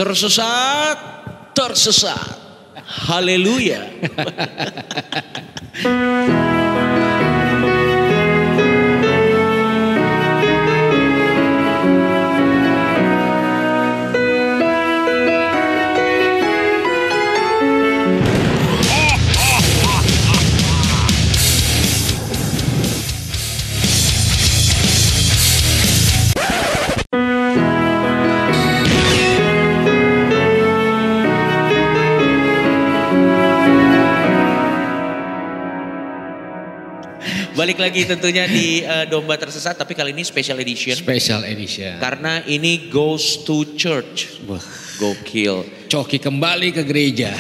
Tersesat, tersesat. Haleluya. Balik lagi tentunya di Domba Tersesat, tapi kali ini special edition. Special edition. Karena ini goes to church. Wah, gokil. Coki kembali ke gereja.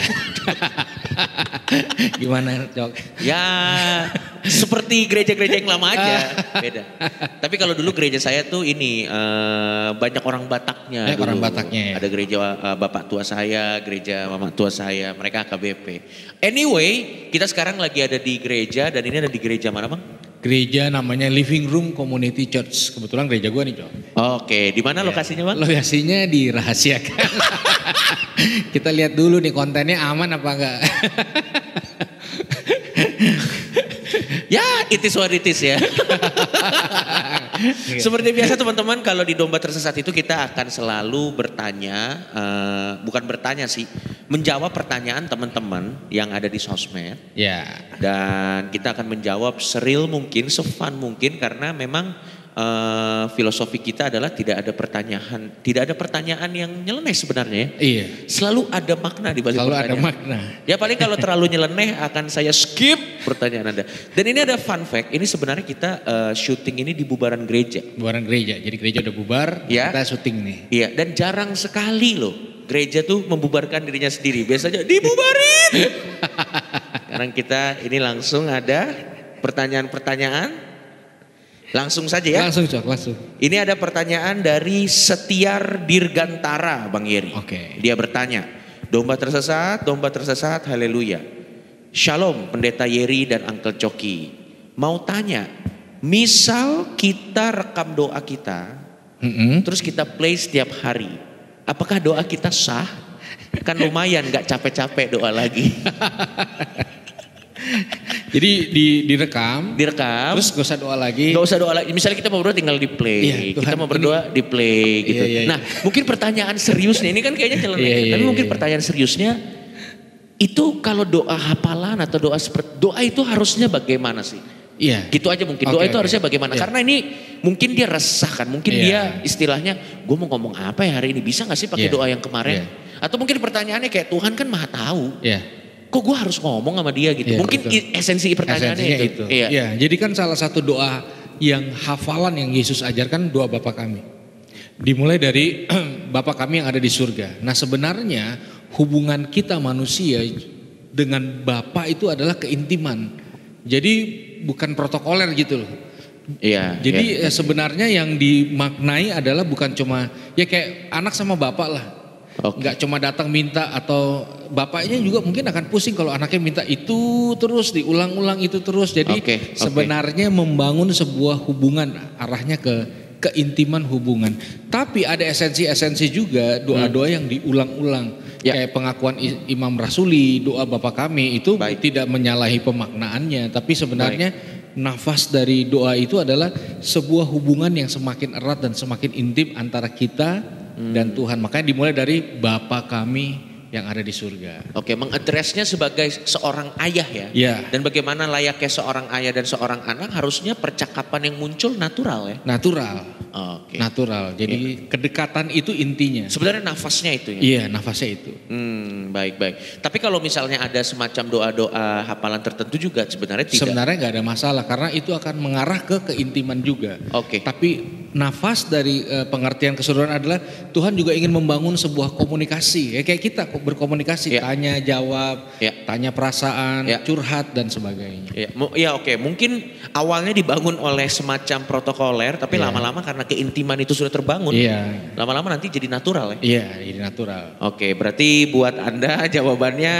Gimana Cok? Ya seperti gereja-gereja yang lama aja, beda. Tapi kalau dulu gereja saya tuh ini banyak orang Bataknya. Dulu. Orang Bataknya ya. Ada gereja bapak tua saya, gereja mama tua saya, mereka AKBP. Anyway, kita sekarang lagi ada di gereja dan ini ada di gereja mana Bang? Gereja namanya Living Room Community Church. Kebetulan gereja gua nih Cok. Oke, di mana lokasinya Bang? Lokasinya dirahasiakan. Kita lihat dulu nih kontennya aman apa enggak. Ya, it is what it is ya. Seperti biasa teman-teman, kalau di Domba Tersesat itu kita akan selalu bertanya, bukan bertanya sih, menjawab pertanyaan teman-teman yang ada di sosmed. Ya. Dan kita akan menjawab seril mungkin, sefun mungkin, karena memang filosofi kita adalah tidak ada pertanyaan yang nyeleneh sebenarnya ya. Iya. Selalu ada makna di balik pertanyaan. Selalu ada makna. Ya paling kalau terlalu nyeleneh akan saya skip pertanyaan Anda. Dan ini ada fun fact, ini sebenarnya kita syuting ini di bubaran gereja. Bubaran gereja, jadi gereja udah bubar, ya. Kita syuting nih. Iya, dan jarang sekali loh gereja tuh membubarkan dirinya sendiri. Biasanya dibubarin. Sekarang kita ini langsung ada pertanyaan-pertanyaan. Langsung saja ya. Langsung Cok, langsung. Ini ada pertanyaan dari Setiar Dirgantara Bang Yeri. Oke. Dia bertanya, Domba tersesat, haleluya. Shalom Pendeta Yeri dan Uncle Coki. Mau tanya, misal kita rekam doa kita, terus kita play setiap hari. Apakah doa kita sah? Kan lumayan gak capek-capek doa lagi. Jadi direkam, terus gak usah doa lagi. Gak usah doa lagi. Misalnya kita mau berdoa tinggal di play. Iya, kita mau berdoa di play gitu. Iya. Nah, mungkin pertanyaan seriusnya ini kan kayaknya nyeleneh. Tapi mungkin pertanyaan seriusnya itu kalau doa hafalan atau doa itu harusnya bagaimana sih? Iya. Gitu aja mungkin. Doa itu harusnya bagaimana? Karena ini mungkin dia resah kan. Mungkin dia istilahnya, gue mau ngomong apa ya hari ini? Bisa gak sih pakai doa yang kemarin? Atau mungkin pertanyaannya kayak Tuhan kan maha tahu. Iya. Kok gue harus ngomong sama dia gitu? Mungkin esensi pertanyaannya itu. Iya. Jadi kan salah satu doa yang hafalan yang Yesus ajarkan doa Bapa kami. Dimulai dari Bapa kami yang ada di surga. Nah sebenarnya hubungan kita manusia dengan Bapa itu adalah keintiman. Jadi bukan protokoler gitu loh. Iya. Jadi sebenarnya yang dimaknai adalah bukan cuma ya kayak anak sama bapak lah. Nggak cuma datang minta atau bapaknya juga mungkin akan pusing kalau anaknya minta itu terus diulang-ulang itu terus. Jadi sebenarnya membangun sebuah hubungan arahnya ke keintiman hubungan. Tapi ada esensi-esensi juga doa-doa yang diulang-ulang. Kayak pengakuan Imam Rasuli, doa Bapa kami itu tidak menyalahi pemaknaannya. Tapi sebenarnya nafas dari doa itu adalah sebuah hubungan yang semakin erat dan semakin intim antara kita dan Tuhan. Makanya dimulai dari Bapa kami yang ada di surga. Oke, mengadresnya sebagai seorang ayah ya. Iya. Dan bagaimana layaknya seorang ayah dan seorang anak, harusnya percakapan yang muncul natural ya. Natural. Natural. Jadi kedekatan itu intinya. Sebenarnya nafasnya itu ya. Iya, nafasnya itu. Baik. Tapi kalau misalnya ada semacam doa-doa hafalan tertentu juga sebenarnya tidak. Sebenarnya nggak ada masalah karena itu akan mengarah ke keintiman juga. Tapi nafas dari pengertian keseluruhan adalah Tuhan juga ingin membangun sebuah komunikasi. Ya kayak kita berkomunikasi, tanya jawab, tanya perasaan, curhat dan sebagainya. Mungkin awalnya dibangun oleh semacam protokoler, tapi lama-lama karena keintiman itu sudah terbangun, lama-lama nanti jadi natural ya. Iya, jadi natural. Berarti buat Anda jawabannya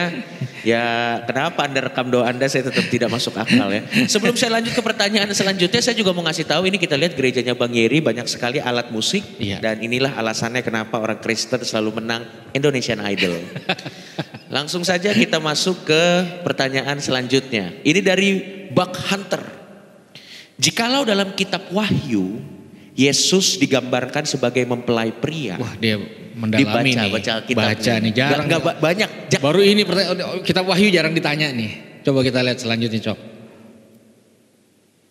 ya kenapa Anda rekam doa Anda saya tetap tidak masuk akal ya. Sebelum saya lanjut ke pertanyaan selanjutnya, saya juga mau ngasih tahu ini kita lihat gerejanya Bang Yeri ini banyak sekali alat musik. Dan inilah alasannya kenapa orang Kristen selalu menang Indonesian Idol. Langsung saja kita masuk ke pertanyaan selanjutnya. Ini dari Buck Hunter. Jikalau dalam kitab Wahyu Yesus digambarkan sebagai mempelai pria. Wah, dia mendalami baca nih jarang. Gak banyak. Baru ini kitab Wahyu jarang ditanya nih. Coba kita lihat selanjutnya, Cok.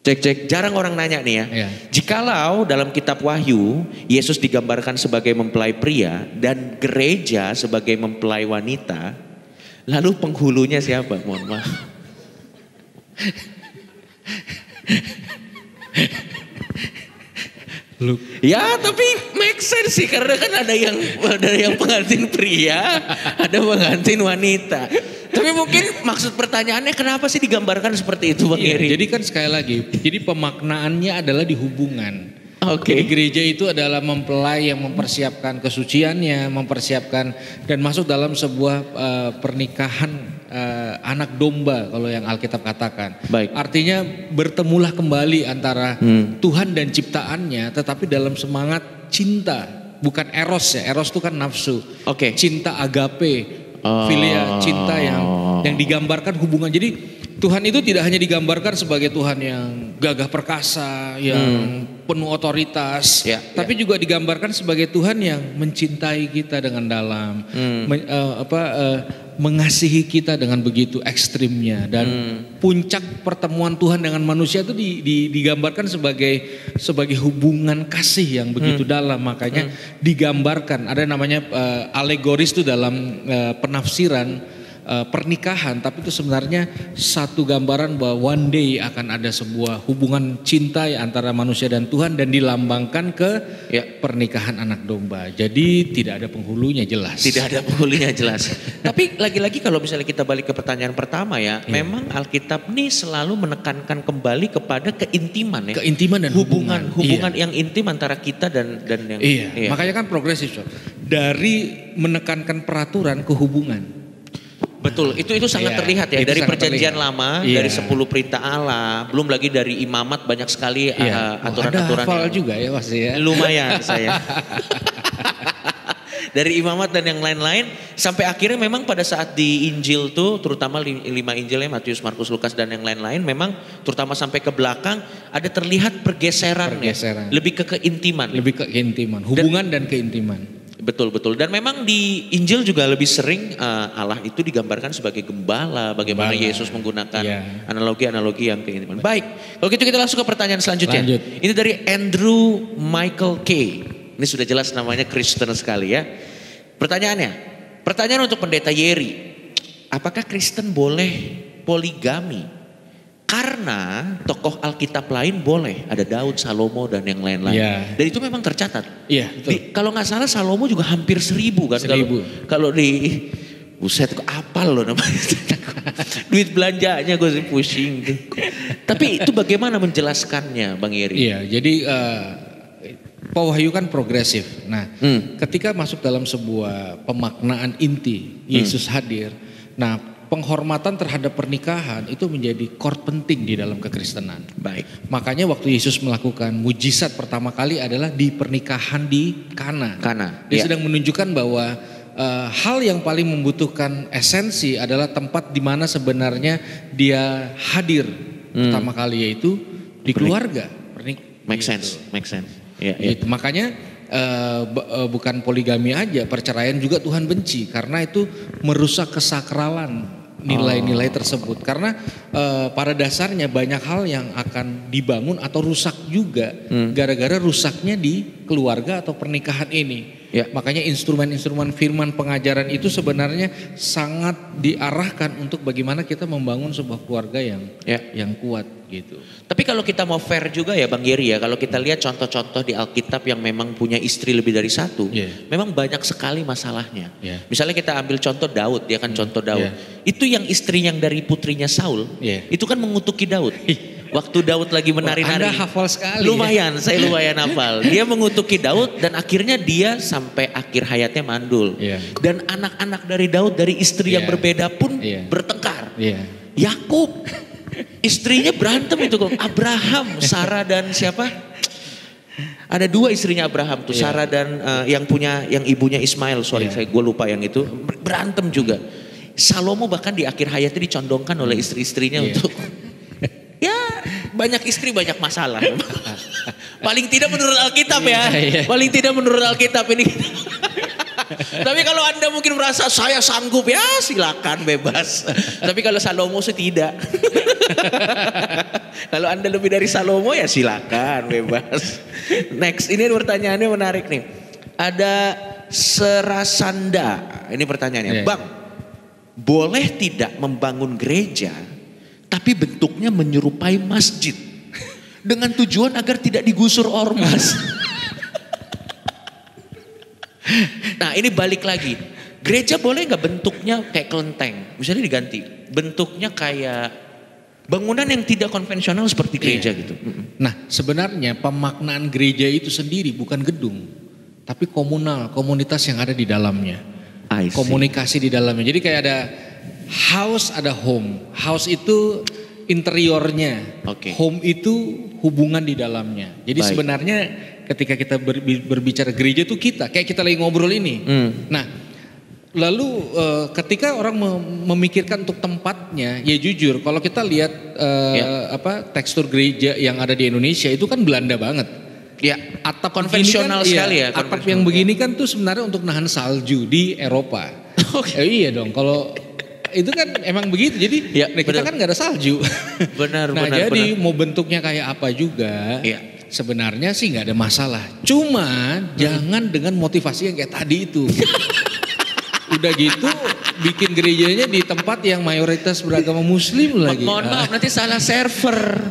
Cek, jarang orang nanya nih ya. Jikalau dalam kitab Wahyu Yesus digambarkan sebagai mempelai pria dan gereja sebagai mempelai wanita, lalu penghulunya siapa? Mohon maaf. Ya tapi make sense sih, karena kan ada yang pengantin pria, ada pengantin wanita. Tapi mungkin maksud pertanyaannya kenapa sih digambarkan seperti itu, Bang Eri? Jadi kan sekali lagi, jadi pemaknaannya adalah di hubungan. Jadi gereja itu adalah mempelai yang mempersiapkan kesuciannya, mempersiapkan dan masuk dalam sebuah pernikahan anak domba kalau yang Alkitab katakan. Artinya bertemulah kembali antara Tuhan dan ciptaannya, tetapi dalam semangat cinta, bukan eros ya. Eros itu kan nafsu. Cinta agape, filia, cinta yang digambarkan hubungan. Jadi Tuhan itu tidak hanya digambarkan sebagai Tuhan yang gagah perkasa, yang penuh otoritas, tapi juga digambarkan sebagai Tuhan yang mencintai kita dengan dalam, mengasihi kita dengan begitu ekstrimnya, dan puncak pertemuan Tuhan dengan manusia itu digambarkan sebagai hubungan kasih yang begitu dalam. Makanya digambarkan, ada namanya alegoris itu dalam penafsiran pernikahan, tapi itu sebenarnya satu gambaran bahwa one day akan ada sebuah hubungan cinta antara manusia dan Tuhan dan dilambangkan ke pernikahan anak domba. Jadi tidak ada penghulunya jelas. Tidak ada penghulunya jelas. Tapi lagi-lagi kalau misalnya kita balik ke pertanyaan pertama memang Alkitab nih selalu menekankan kembali kepada keintiman ya. Keintiman dan hubungan yang intim antara kita dan yang makanya kan progresif, dari menekankan peraturan ke hubungan. Betul, itu sangat terlihat ya dari perjanjian lama, dari 10 perintah Allah, belum lagi dari imamat banyak sekali aturan-aturan. Ada hafal juga ya pasti ya. Lumayan saya. Dari imamat dan yang lain-lain sampai akhirnya memang pada saat di Injil tuh, terutama 5 Injilnya Matius, Markus, Lukas dan yang lain-lain, memang terutama sampai ke belakang ada terlihat pergeseran. Lebih ke keintiman. Hubungan dan keintiman. Betul. Dan memang di Injil juga lebih sering Allah itu digambarkan sebagai gembala. Bagaimana Yesus menggunakan analogi-analogi yang keintiman. Baik, kalau gitu kita langsung ke pertanyaan selanjutnya. Ini dari Andrew Michael K. Ini sudah jelas namanya Kristen sekali ya. Pertanyaan untuk Pendeta Yeri. Apakah Kristen boleh poligami? Karena tokoh Alkitab lain boleh, ada Daud, Salomo dan yang lain-lain. Dan itu memang tercatat. Kalau nggak salah Salomo juga hampir 1000 kan. Kalau di buset kok apal loh namanya. Duit belanjanya gue sih pusing. Tapi itu bagaimana menjelaskannya, Bang Yeri? Jadi Wahyu kan progresif. Nah, ketika masuk dalam sebuah pemaknaan inti Yesus hadir. Nah, penghormatan terhadap pernikahan itu menjadi core penting di dalam kekristenan. Makanya waktu Yesus melakukan mujizat pertama kali adalah di pernikahan di Kana. Dia sedang menunjukkan bahwa hal yang paling membutuhkan esensi adalah tempat di mana sebenarnya dia hadir pertama kali, yaitu di keluarga. Make sense. Makanya bukan poligami aja, perceraian juga Tuhan benci karena itu merusak kesakralan nilai-nilai tersebut. Karena pada dasarnya banyak hal yang akan dibangun atau rusak juga gara-gara rusaknya di keluarga atau pernikahan ini. Makanya instrumen-instrumen firman pengajaran itu sebenarnya sangat diarahkan untuk bagaimana kita membangun sebuah keluarga yang kuat gitu. Tapi kalau kita mau fair juga ya Bang Yeri ya, kalau kita lihat contoh-contoh di Alkitab yang memang punya istri lebih dari satu, memang banyak sekali masalahnya. Misalnya kita ambil contoh Daud, dia kan contoh Daud. Itu yang istri yang dari putrinya Saul, itu kan mengutuki Daud. Waktu Daud lagi menari-nari. Anda hafal sekali. Lumayan, saya lumayan hafal. Dia mengutuki Daud dan akhirnya dia sampai akhir hayatnya mandul. Dan anak-anak dari Daud dari istri yang berbeda pun bertengkar. Yakub, istrinya berantem itu kok. Abraham, Sarah dan siapa? Ada dua istrinya Abraham tuh, Sarah dan yang ibunya Ismail, gue lupa yang itu, berantem juga. Salomo bahkan di akhir hayatnya dicondongkan oleh istri-istrinya untuk ya banyak istri banyak masalah. Paling tidak menurut Alkitab ya. Paling tidak menurut Alkitab ini. Tapi kalau Anda mungkin merasa saya sanggup, ya silakan bebas. Tapi kalau Salomo sih tidak. Kalau Anda lebih dari Salomo ya silakan bebas. Next, ini pertanyaannya menarik nih. Ada Serasanda. Ini pertanyaannya, Bang, boleh tidak membangun gereja tapi bentuknya menyerupai masjid dengan tujuan agar tidak digusur ormas? Nah, ini balik lagi. Gereja boleh nggak bentuknya kayak kelenteng? Misalnya diganti. Bentuknya kayak bangunan yang tidak konvensional seperti gereja gitu. Nah, sebenarnya pemaknaan gereja itu sendiri bukan gedung, tapi komunal, komunitas yang ada di dalamnya. Komunikasi di dalamnya. Jadi kayak ada house, ada home. House itu interiornya. Home itu hubungan di dalamnya. Jadi sebenarnya ketika kita berbicara gereja itu kayak kita lagi ngobrol ini. Nah, lalu ketika orang memikirkan untuk tempatnya, ya jujur kalau kita lihat tekstur gereja yang ada di Indonesia itu kan Belanda banget. Ya, atap konvensional sekali ya. Atap yang begini kan tuh sebenarnya untuk nahan salju di Eropa. Iya dong, kalau itu kan emang begitu. Jadi kita kan nggak ada salju. Benar. Jadi mau bentuknya kayak apa juga. Sebenarnya sih nggak ada masalah. Cuma jangan dengan motivasi yang kayak tadi itu. Udah gitu bikin gerejanya di tempat yang mayoritas beragama Muslim lagi. Mohon maaf, nanti salah server.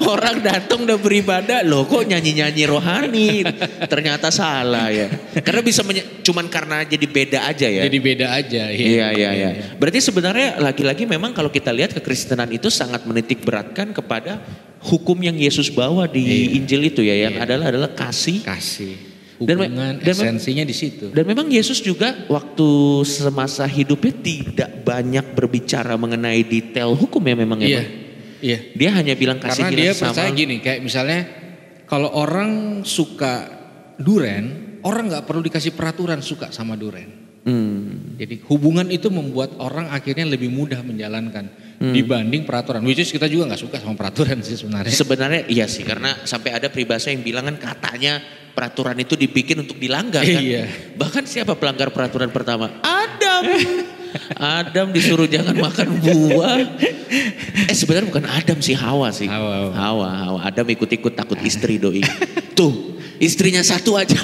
Orang datang udah beribadah, loh kok nyanyi-nyanyi rohani. Ternyata salah ya. Karena bisa cuman karena jadi beda aja ya. Jadi beda aja. Iya. Berarti sebenarnya lagi-lagi memang kalau kita lihat kekristenan itu sangat menitik beratkan kepada hukum yang Yesus bawa di Injil itu ya, yang adalah kasih. Hubungan, esensinya di situ. Dan memang Yesus juga waktu semasa hidupnya tidak banyak berbicara mengenai detail hukum ya memang ya. Iya. Dia hanya bilang kasih. Karena dia percaya gini, kayak misalnya kalau orang suka duren, orang nggak perlu dikasih peraturan suka sama duren. Jadi hubungan itu membuat orang akhirnya lebih mudah menjalankan dibanding peraturan. Which is kita juga nggak suka sama peraturan sih sebenarnya. Sebenarnya iya sih, karena sampai ada peribahasa yang bilang kan katanya peraturan itu dibikin untuk dilanggar kan. Bahkan siapa pelanggar peraturan pertama? Adam disuruh jangan makan buah. Sebenarnya bukan Adam sih, Hawa sih. Hawa. Adam ikut-ikut takut istri doi. Tuh, istrinya satu aja.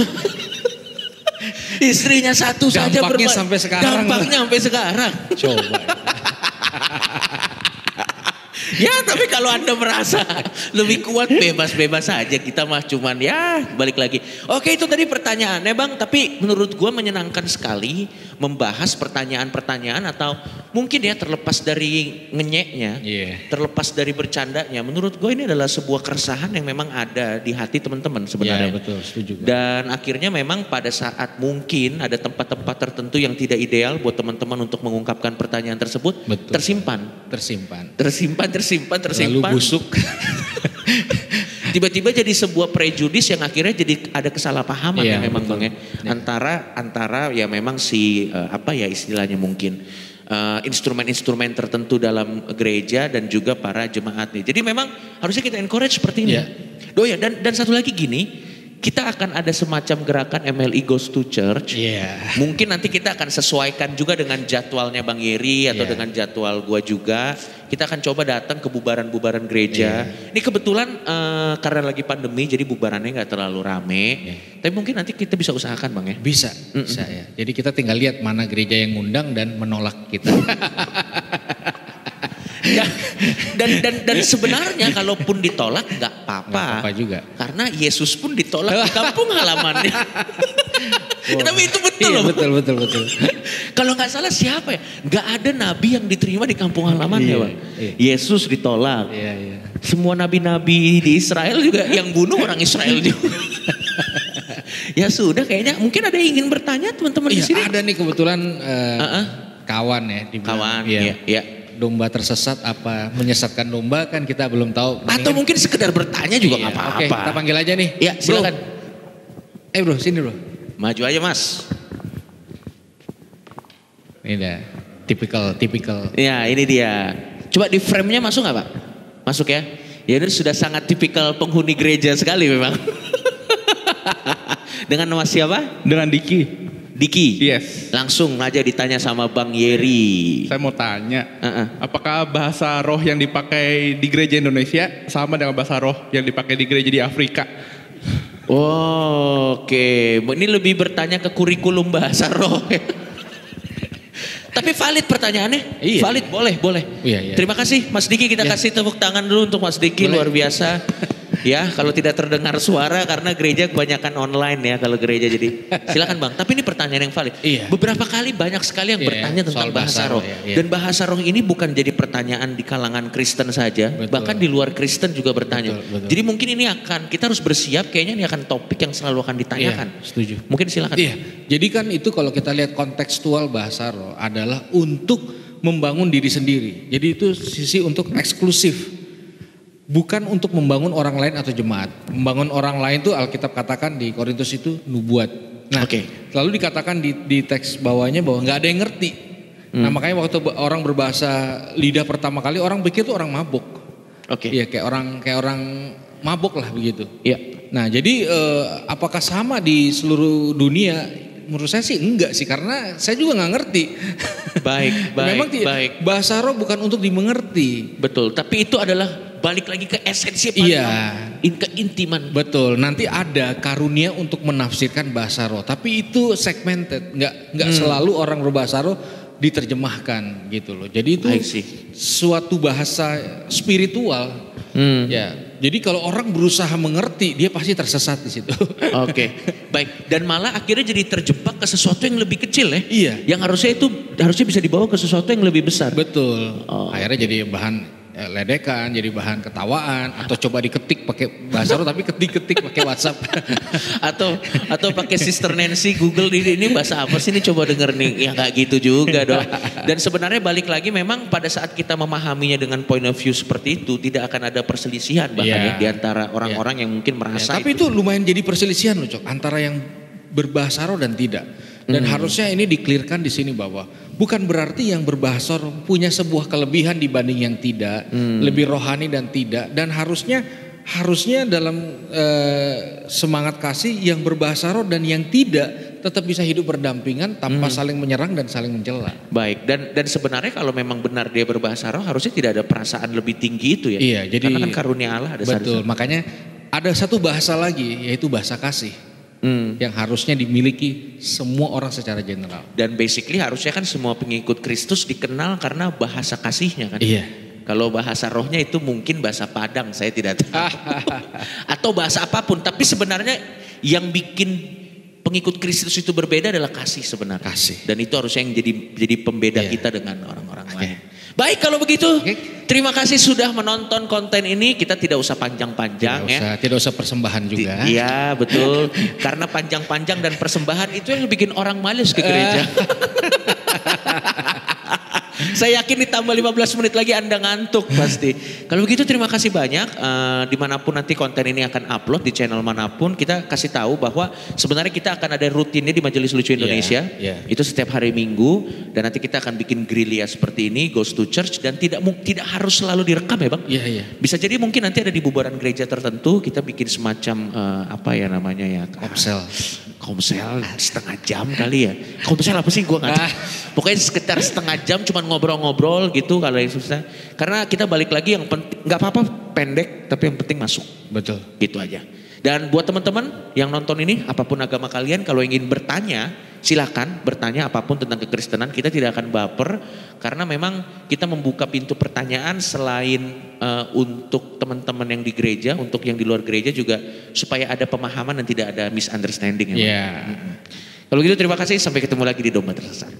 Istrinya satu saja sampai sekarang. Dampaknya sampai sekarang. Coba. Ya tapi kalau Anda merasa lebih kuat bebas-bebas saja. Kita mah cuman ya balik lagi. Oke, itu tadi pertanyaannya Bang. Tapi menurut gua menyenangkan sekali membahas pertanyaan-pertanyaan atau mungkin ya terlepas dari ngenyeknya, terlepas dari bercandanya. Menurut gua ini adalah sebuah keresahan yang memang ada di hati teman-teman sebenarnya. Betul, setuju. Dan akhirnya memang pada saat mungkin ada tempat-tempat tertentu yang tidak ideal buat teman-teman untuk mengungkapkan pertanyaan tersebut, tersimpan. Lalu busuk. Tiba-tiba jadi sebuah prejudis yang akhirnya jadi ada kesalahpahaman ya memang Bang ya. Antara ya memang istilahnya mungkin instrumen-instrumen tertentu dalam gereja dan juga para jemaat nih. Jadi memang harusnya kita encourage seperti ini. Dan satu lagi gini, kita akan ada semacam gerakan MLI Goes to Church. Mungkin nanti kita akan sesuaikan juga dengan jadwalnya Bang Yeri atau dengan jadwal gua juga. Kita akan coba datang ke bubaran-bubaran gereja. Ini kebetulan karena lagi pandemi jadi bubarannya nggak terlalu rame. Tapi mungkin nanti kita bisa usahakan Bang ya. Bisa ya. Jadi kita tinggal lihat mana gereja yang ngundang dan menolak kita. Dan sebenarnya kalaupun ditolak nggak apa-apa juga. Karena Yesus pun ditolak di kampung halamannya. Tapi itu betul loh. Betul. Kalau nggak salah siapa ya? Nggak ada nabi yang diterima di kampung halamannya Bang. Yesus ditolak. Semua nabi-nabi di Israel juga yang bunuh orang Israel juga. Ya sudah, kayaknya mungkin ada yang ingin bertanya teman-teman di sini. Ada nih kebetulan kawan ya. Kawan, iya. Domba tersesat apa menyesatkan domba kan kita belum tahu. Atau mungkin sekedar bertanya juga nggak apa-apa. Oke, kita panggil aja nih. Ya silakan. Bro, sini bro. Maju aja Mas. Ini dah, tipikal. Ya ini dia. Coba di frame-nya masuk nggak Pak? Masuk ya. Ya ini sudah sangat tipikal penghuni gereja sekali memang. Dengan nama siapa? Dengan Diki. Diki. Yes. Langsung aja ditanya sama Bang Yeri. Saya mau tanya, apakah bahasa roh yang dipakai di gereja Indonesia sama dengan bahasa roh yang dipakai di gereja di Afrika? Oh, oke. Ini lebih bertanya ke kurikulum bahasa roh. Tapi valid pertanyaannya. Iya. Valid, boleh. Iya. Terima kasih Mas Diki, kita kasih tepuk tangan dulu untuk Mas Diki, Boleh. luar biasa. Ya, kalau tidak terdengar suara karena gereja kebanyakan online ya kalau gereja, jadi silakan Bang. Tapi ini pertanyaan yang valid. Iya. Beberapa kali banyak sekali yang bertanya tentang soal bahasa roh. ya. Dan bahasa roh ini bukan jadi pertanyaan di kalangan Kristen saja, Betul. bahkan di luar Kristen juga bertanya. Betul. Jadi mungkin ini kita harus bersiap, kayaknya ini akan topik yang selalu akan ditanyakan. Iya, setuju. Mungkin silakan. Iya, jadi kan itu kalau kita lihat kontekstual bahasa roh adalah untuk membangun diri sendiri. Jadi itu sisi untuk eksklusif. Bukan untuk membangun orang lain atau jemaat. Membangun orang lain itu Alkitab katakan di Korintus itu nubuat. Nah, lalu dikatakan di teks bawahnya bahwa nggak ada yang ngerti. Nah makanya waktu orang berbahasa lidah pertama kali orang pikir itu orang mabuk. Iya kayak orang mabuk lah begitu. Iya. Nah jadi apakah sama di seluruh dunia? Menurut saya sih enggak sih, karena saya juga nggak ngerti. Baik. Memang bahasa roh bukan untuk dimengerti. Betul, tapi itu adalah balik lagi ke esensi keintiman. Betul, nanti ada karunia untuk menafsirkan bahasa roh, tapi itu segmented, nggak selalu orang berbahasa roh diterjemahkan gitu loh. Jadi itu suatu bahasa spiritual. Ya. Jadi kalau orang berusaha mengerti, dia pasti tersesat di situ. Oke. Baik. Dan malah akhirnya jadi terjebak ke sesuatu yang lebih kecil ya. Iya. Yang harusnya bisa dibawa ke sesuatu yang lebih besar. Betul. Akhirnya jadi bahan ledekan, jadi bahan ketawaan, atau coba diketik pakai bahasa roh tapi ketik pakai WhatsApp. atau pakai Sister Nancy Google ini bahasa apa sih, ini coba denger nih. Ya nggak gitu juga dong. Dan sebenarnya balik lagi memang pada saat kita memahaminya dengan point of view seperti itu, tidak akan ada perselisihan bahkan di antara orang-orang yang mungkin merasa tapi itu lumayan jadi perselisihan loh Cok, antara yang berbahasa roh dan tidak. Dan harusnya ini diklirkan di sini bahwa bukan berarti yang berbahasa roh punya sebuah kelebihan dibanding yang tidak, lebih rohani dan tidak. Dan harusnya dalam semangat kasih yang berbahasa roh dan yang tidak tetap bisa hidup berdampingan tanpa saling menyerang dan saling mencela. Baik, dan sebenarnya kalau memang benar dia berbahasa roh harusnya tidak ada perasaan lebih tinggi itu ya. Iya, jadi karena kan karunia Allah ada. Betul, makanya ada satu bahasa lagi yaitu bahasa kasih. Yang harusnya dimiliki semua orang secara general. Dan basically harusnya kan semua pengikut Kristus dikenal karena bahasa kasihnya kan. Iya. Kalau bahasa rohnya itu mungkin bahasa Padang, saya tidak tahu. Atau bahasa apapun, tapi sebenarnya yang bikin pengikut Kristus itu berbeda adalah kasih sebenarnya. Kasih. Dan itu harusnya yang jadi pembeda kita dengan orang-orang lain. Baik kalau begitu, terima kasih sudah menonton konten ini. Kita tidak usah panjang-panjang Tidak usah persembahan juga. Iya betul, karena panjang-panjang dan persembahan itu yang bikin orang malas ke gereja. Saya yakin ditambah 15 menit lagi Anda ngantuk pasti. Kalau begitu terima kasih banyak. Dimanapun nanti konten ini akan upload di channel manapun, kita kasih tahu bahwa sebenarnya kita akan ada rutinnya di Majelis Lucu Indonesia. Itu setiap hari Minggu, dan nanti kita akan bikin gerilya seperti ini, Goes to Church, dan tidak harus selalu direkam ya Bang. Iya. Bisa jadi mungkin nanti ada di bubaran gereja tertentu kita bikin semacam apa ya namanya ya, komsel setengah jam kali ya. Komsel apa sih, gue nggak tahu. Pokoknya sekitar setengah jam cuman ngobrol-ngobrol gitu kalau yang susah. Karena kita balik lagi, yang penting nggak apa-apa pendek tapi yang penting masuk. Betul. Gitu aja. Dan buat teman-teman yang nonton ini, apapun agama kalian, kalau ingin bertanya, silakan bertanya apapun tentang kekristenan. Kita tidak akan baper karena memang kita membuka pintu pertanyaan selain untuk teman-teman yang di gereja, untuk yang di luar gereja juga supaya ada pemahaman dan tidak ada misunderstanding. Kalau gitu terima kasih, sampai ketemu lagi di Domba Tersesat.